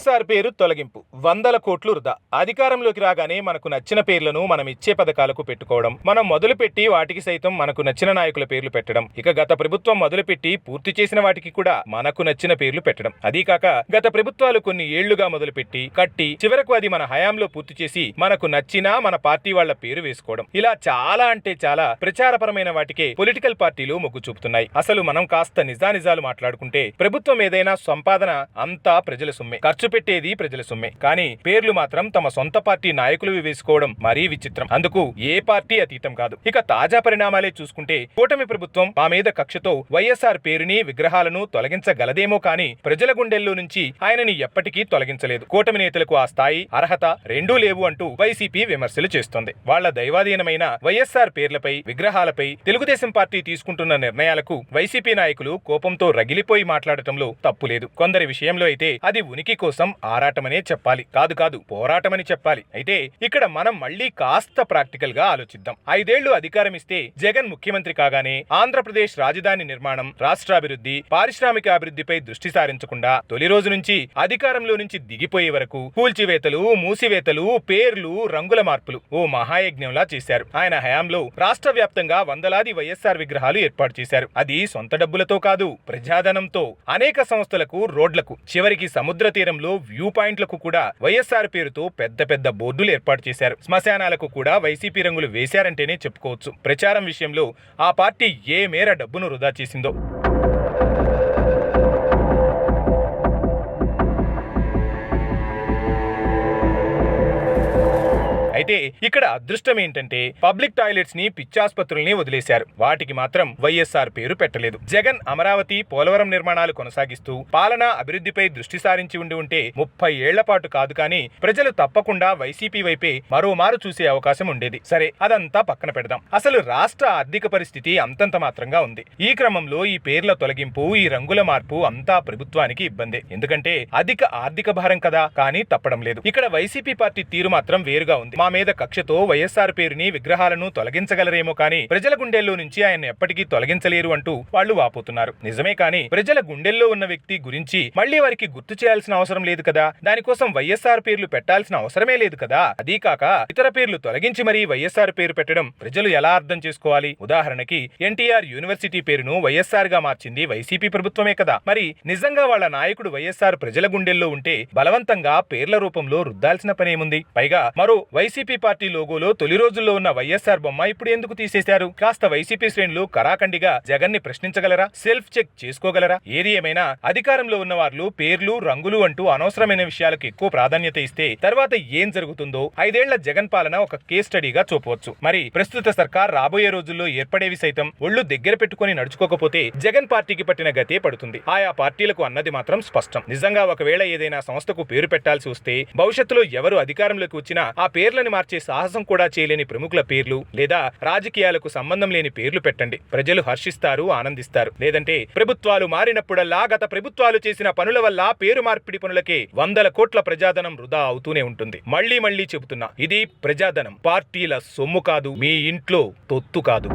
వైఎస్ఆర్ పేరు తొలగింపు, 100 కోట్లు వృధా. అధికారంలోకి రాగానే మనకు నచ్చిన పేర్లను మనం ఇచ్చే పథకాలకు పెట్టుకోవడం, మనం మొదలుపెట్టి వాటికి సైతం మనకు నచ్చిన నాయకుల పేర్లు పెట్టడం, ఇక గత ప్రభుత్వం మొదలుపెట్టి పూర్తి చేసిన వాటికి కూడా మనకు నచ్చిన పేర్లు పెట్టడం. అదీకాక గత ప్రభుత్వాలు కొన్ని ఏళ్లుగా మొదలుపెట్టి కట్టి చివరకు అది మన హయాంలో పూర్తి చేసి మనకు నచ్చిన మన పార్టీ వాళ్ల పేరు వేసుకోవడం, ఇలా చాలా అంటే చాలా ప్రచారపరమైన వాటికే పొలిటికల్ పార్టీలు మొగ్గు చూపుతున్నాయి. అసలు మనం కాస్త నిజానిజాలు మాట్లాడుకుంటే ప్రభుత్వం ఏదైనా సంపాదన అంతా ప్రజల సొమ్మే, ఖర్చు పెట్టేది ప్రజల సొమ్మే. కానీ పేర్లు మాత్రం తమ సొంత పార్టీ నాయకులు వేసుకోవడం మరీ విచిత్రం. అందుకు ఏ పార్టీ అతీతం కాదు. ఇక తాజా పరిణామాలే చూసుకుంటే కూటమి ప్రభుత్వం మా మీద కక్షతో వైఎస్ఆర్ పేరుని విగ్రహాలను తొలగించగలదేమో కానీ ప్రజల గుండెల్లో నుంచి ఆయనని ఎప్పటికీ తొలగించలేదు. కూటమి నేతలకు ఆ స్థాయి అర్హత రెండూ లేవు అంటూ వైసీపీ విమర్శలు చేస్తోంది. వాళ్ల దైవాధీనమైన వైఎస్ఆర్ పేర్లపై విగ్రహాలపై తెలుగుదేశం పార్టీ తీసుకుంటున్న నిర్ణయాలకు వైసీపీ నాయకులు కోపంతో రగిలిపోయి మాట్లాడటంలో తప్పులేదు. కొందరి విషయంలో అయితే అది ఉనికి కోసం ఆరాటమనే చెప్పాలి, కాదు పోరాటమని చెప్పాలి. అయితే ఇక్కడ మనం మళ్లీ కాస్త ప్రాక్టికల్ గా ఆలోచిద్దాం. 5 ఏళ్లు అధికారం ఇస్తే జగన్ ముఖ్యమంత్రి కాగానే ఆంధ్రప్రదేశ్ రాజధాని నిర్మాణం, రాష్ట్రాభివృద్ధి, పారిశ్రామిక అభివృద్ధిపై దృష్టి సారించకుండా తొలి రోజు నుంచి అధికారంలో నుంచి దిగిపోయే వరకు కూల్చివేతలు, మూసివేతలు, పేర్లు, రంగుల మార్పులు ఓ మహాయజ్ఞంలా చేశారు. ఆయన హయాంలో రాష్ట్ర వ్యాప్తంగా వందలాది వైఎస్ఆర్ విగ్రహాలు ఏర్పాటు చేశారు. అది సొంత డబ్బులతో కాదు, ప్రజాధనంతో. అనేక సంస్థలకు, రోడ్లకు, చివరికి సముద్ర తీరంలో వ్యూ పాయింట్లకు కూడా వైఎస్ఆర్ పేరుతో పెద్ద బోర్డులు ఏర్పాటు చేశారు. శ్మశానాలకు కూడా వైసీపీ రంగులు వేశారంటేనే చెప్పుకోవచ్చు. ప్రచారం విషయంలో ఆ పార్టీ ఏ మేర డబ్బును వృధా చేసిందో. అయితే ఇక్కడ అదృష్టం ఏంటంటే పబ్లిక్ టాయిలెట్స్ ని, పిచ్చాసుపత్రుల్ని వదిలేశారు. వాటికి మాత్రం వైఎస్ఆర్ పేరు పెట్టలేదు. జగన్ అమరావతి, పోలవరం నిర్మాణాలు కొనసాగిస్తూ పాలనా అభివృద్ధిపై దృష్టి సారించి ఉంటే 30 ఏళ్ల పాటు కాదు కానీ ప్రజలు తప్పకుండా వైసీపీ వైపే మరోమారు చూసే అవకాశం ఉండేది. సరే, అదంతా పక్కన పెడదాం. అసలు రాష్ట్ర ఆర్థిక పరిస్థితి అంతంత మాత్రంగా ఉంది. ఈ క్రమంలో ఈ పేర్ల తొలగింపు, ఈ రంగుల మార్పు అంతా ప్రభుత్వానికి ఇబ్బందే. ఎందుకంటే అధిక ఆర్థిక భారం కదా. కానీ తప్పడం లేదు. ఇక్కడ వైసీపీ పార్టీ తీరు మాత్రం వేరుగా ఉంది. మా మీద కక్షతో వైఎస్ఆర్ పేరుని, విగ్రహాలను తొలగించగలరేమో కానీ ప్రజల గుండెల్లో నుంచి ఆయన ఎప్పటికీ తొలగించలేరు అంటూ వాళ్లు వాపోతున్నారు. నిజమే, కానీ ప్రజల గుండెల్లో ఉన్న వ్యక్తి గురించి మళ్లీ వారికి గుర్తు చేయాల్సిన అవసరం లేదు కదా. దానికోసం వైఎస్ఆర్ పేర్లు పెట్టాల్సిన అవసరమే లేదు కదా. అదీకాక ఇతర పేర్లు తొలగించి మరీ వైఎస్ఆర్ పేరు పెట్టడం ప్రజలు ఎలా అర్థం చేసుకోవాలి? ఉదాహరణకి ఎన్టీఆర్ యూనివర్సిటీ పేరును వైఎస్ఆర్ గా మార్చింది వైసీపీ ప్రభుత్వమే కదా. మరి నిజంగా వాళ్ల నాయకుడు వైఎస్ఆర్ ప్రజల గుండెల్లో ఉంటే బలవంతంగా పేర్ల రూపంలో రుద్దాల్సిన పనేముంది? పైగా మరో వైసీపీ పార్టీ లోగోలో తొలి రోజుల్లో ఉన్న వైఎస్ఆర్ బొమ్మ ఇప్పుడు ఎందుకు తీసేశారు? కాస్త వైసీపీ శ్రేణులు కరాఖండిగా జగన్ ని ప్రశ్నించగలరా? Self check చేసుకోగలరా? ఏది ఏమైనా అధికారంలో ఉన్న వారు పేర్లు, రంగులు అంటూ అనవసరమైన విషయాలకు ఎక్కువ ప్రాధాన్యత ఇస్తే తర్వాత ఏం జరుగుతుందో 5 ఏళ్ల జగన్ పాలన ఒక కేస్ స్టడీగా చూపవచ్చు. మరి ప్రస్తుత సర్కార్ రాబోయే రోజుల్లో ఏర్పడేవి సైతం ఒళ్ళు దగ్గర పెట్టుకుని నడుచుకోకపోతే జగన్ పార్టీకి పట్టిన గతే పడుతుంది. ఆయా పార్టీలకు అన్నది మాత్రం స్పష్టం. నిజంగా ఒకవేళ ఏదైనా సంస్థకు పేరు పెట్టాల్సి వస్తే భవిష్యత్తులో ఎవరు అధికారంలోకి వచ్చినా ఆ పేర్లను మార్చే సాహసం కూడా చేయలేని ప్రముఖుల పేర్లు లేదా రాజకీయాలకు సంబంధం లేని పేర్లు పెట్టండి. ప్రజలు హర్షిస్తారు, ఆనందిస్తారు. లేదంటే ప్రభుత్వాలు మారినప్పుడల్లా గత ప్రభుత్వాలు చేసిన పనుల వల్ల పేరు మార్పిడి పనులకే 100 కోట్ల ప్రజాధనం వృధా అవుతూనే ఉంటుంది. మళ్లీ చెబుతున్నా, ఇది ప్రజాధనం, పార్టీల సొమ్ము కాదు, మీ ఇంట్లో తొత్తు కాదు.